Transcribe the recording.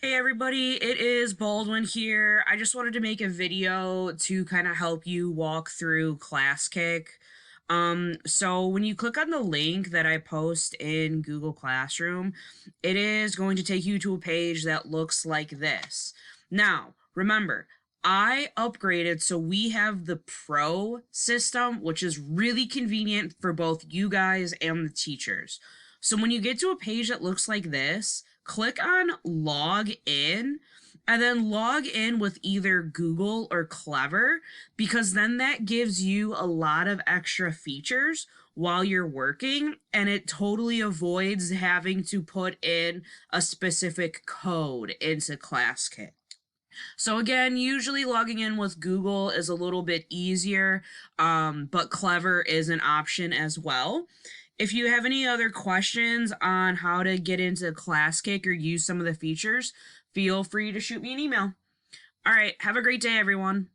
Hey everybody, it is Baldwin here. I just wanted to make a video to kind of help you walk through Classkick. So when you click on the link that I post in Google Classroom, it is going to take you to a page that looks like this. Now, remember, I upgraded so we have the Pro system, which is really convenient for both you guys and the teachers. So when you get to a page that looks like this, click on log in and then log in with either Google or Clever, because then that gives you a lot of extra features while you're working, and it totally avoids having to put in a specific code into Classkick. So again, usually logging in with Google is a little bit easier, but Clever is an option as well. If you have any other questions on how to get into Classkick or use some of the features, feel free to shoot me an email. All right, have a great day, everyone.